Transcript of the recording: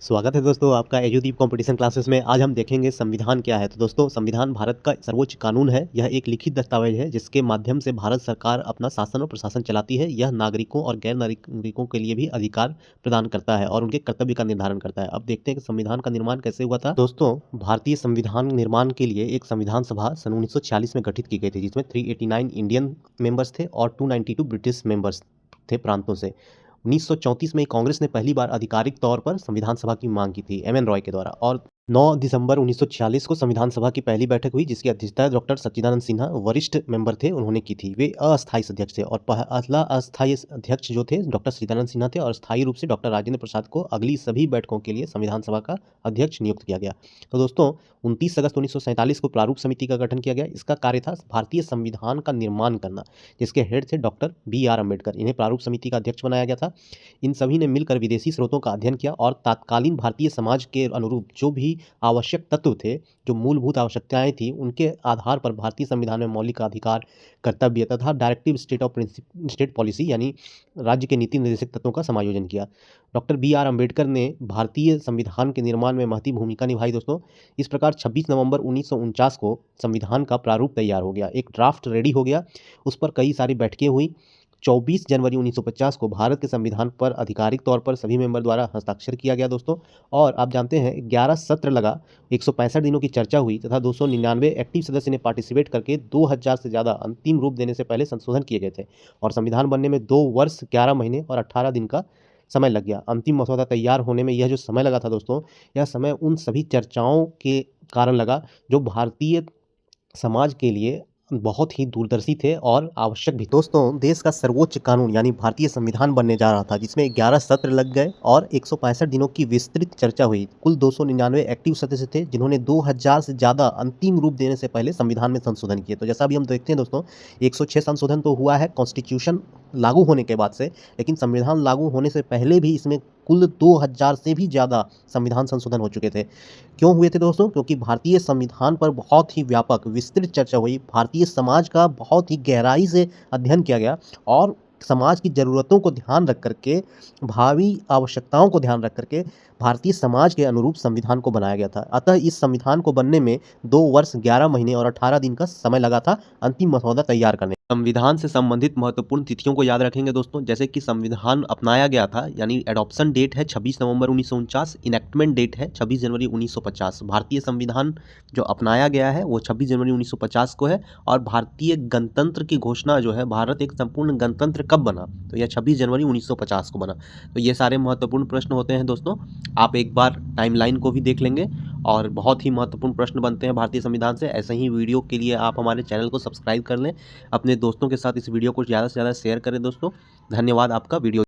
स्वागत है दोस्तों आपका एजुदीप कंपटीशन क्लासेस में। आज हम देखेंगे संविधान क्या है। तो दोस्तों संविधान भारत का सर्वोच्च कानून है। यह एक लिखित दस्तावेज है जिसके माध्यम से भारत सरकार अपना शासन और प्रशासन चलाती है। यह नागरिकों और गैर नागरिकों के लिए भी अधिकार प्रदान करता है और उनके कर्तव्य का निर्धारण करता है। अब देखते हैं कि संविधान का निर्माण कैसे हुआ था। दोस्तों भारतीय संविधान निर्माण के लिए एक संविधान सभा सन 1946 में गठित की गई थी, जिसमें 389 इंडियन मेंबर्स थे और 292 ब्रिटिश मेंबर्स थे प्रांतों से। 1934 में कांग्रेस ने पहली बार आधिकारिक तौर पर संविधान सभा की मांग की थी एम.एन. रॉय के द्वारा, और 9 दिसंबर 1946 को संविधान सभा की पहली बैठक हुई जिसकी अध्यक्षता डॉक्टर सच्चिदानंद सिन्हा वरिष्ठ मेंबर थे, उन्होंने की थी। वे अस्थायी अध्यक्ष थे और पहला अस्थायी अध्यक्ष जो थे डॉक्टर सच्चिदानंद सिन्हा थे और स्थायी रूप से डॉक्टर राजेंद्र प्रसाद को अगली सभी बैठकों के लिए संविधान सभा का अध्यक्ष नियुक्त किया गया। तो दोस्तों 29 अगस्त 1947 को प्रारूप समिति का गठन किया गया। इसका कार्य था भारतीय संविधान का निर्माण करना, जिसके हेड थे डॉक्टर B.R. अम्बेडकर। इन्हें प्रारूप समिति का अध्यक्ष बनाया गया था। इन सभी ने मिलकर विदेशी स्रोतों का अध्ययन किया और तत्कालीन भारतीय समाज के अनुरूप जो भी आवश्यक तत्व थे, जो मूलभूत आवश्यकताएं थी, उनके आधार पर भारतीय संविधान में मौलिक अधिकार, कर्तव्य तथा डायरेक्टिव स्टेट पॉलिसी यानी राज्य के नीति निर्देशक तत्वों का समायोजन किया। Doctor B.R. अम्बेडकर ने भारतीय संविधान के निर्माण में महती भूमिका निभाई। दोस्तों इस प्रकार 26 नवंबर 1949 को संविधान का प्रारूप तैयार हो गया, एक ड्राफ्ट रेडी हो गया। उस पर कई सारी बैठकें हुई। 24 जनवरी 1950 को भारत के संविधान पर आधिकारिक तौर पर सभी मेंबर द्वारा हस्ताक्षर किया गया दोस्तों। और आप जानते हैं 11 सत्र लगा, 165 दिनों की चर्चा हुई तथा 299 एक्टिव सदस्य ने पार्टिसिपेट करके 2000 से ज़्यादा अंतिम रूप देने से पहले संशोधन किए गए थे और संविधान बनने में 2 वर्ष 11 महीने और 18 दिन का समय लग गया। अंतिम मसौदा तैयार होने में यह जो समय लगा था दोस्तों, यह समय उन सभी चर्चाओं के कारण लगा जो भारतीय समाज के लिए बहुत ही दूरदर्शी थे और आवश्यक भी। दोस्तों देश का सर्वोच्च कानून यानी भारतीय संविधान बनने जा रहा था, जिसमें 11 सत्र लग गए और 165 दिनों की विस्तृत चर्चा हुई। कुल 299 एक्टिव सदस्य थे जिन्होंने 2000 से ज़्यादा अंतिम रूप देने से पहले संविधान में संशोधन किए। तो जैसा भी हम देखते हैं दोस्तों, 106 संशोधन तो हुआ है कॉन्स्टिट्यूशन लागू होने के बाद से, लेकिन संविधान लागू होने से पहले भी इसमें कुल 2000 से भी ज़्यादा संविधान संशोधन हो चुके थे। क्यों हुए थे दोस्तों? क्योंकि भारतीय संविधान पर बहुत ही व्यापक विस्तृत चर्चा हुई, भारतीय समाज का बहुत ही गहराई से अध्ययन किया गया और समाज की ज़रूरतों को ध्यान रख करके, भावी आवश्यकताओं को ध्यान रख करके भारतीय समाज के अनुरूप संविधान को बनाया गया था। अतः इस संविधान को बनने में 2 वर्ष 11 महीने और 18 दिन का समय लगा था अंतिम मसौदा तैयार करने। संविधान से संबंधित महत्वपूर्ण तिथियों को याद रखेंगे दोस्तों, जैसे कि संविधान अपनाया गया था यानी एडॉप्शन डेट है 26 नवंबर 1949, इनेक्टमेंट डेट है 26 जनवरी 1950। भारतीय संविधान जो अपनाया गया है वो 26 जनवरी 1950 को है और भारतीय गणतंत्र की घोषणा जो है, भारत एक संपूर्ण गणतंत्र कब बना, तो यह 26 जनवरी 1950 को बना। तो ये सारे महत्वपूर्ण प्रश्न होते हैं दोस्तों, आप एक बार टाइमलाइन को भी देख लेंगे और बहुत ही महत्वपूर्ण प्रश्न बनते हैं भारतीय संविधान से। ऐसे ही वीडियो के लिए आप हमारे चैनल को सब्सक्राइब कर लें, अपने दोस्तों के साथ इस वीडियो को ज़्यादा से ज़्यादा शेयर करें दोस्तों। धन्यवाद आपका वीडियो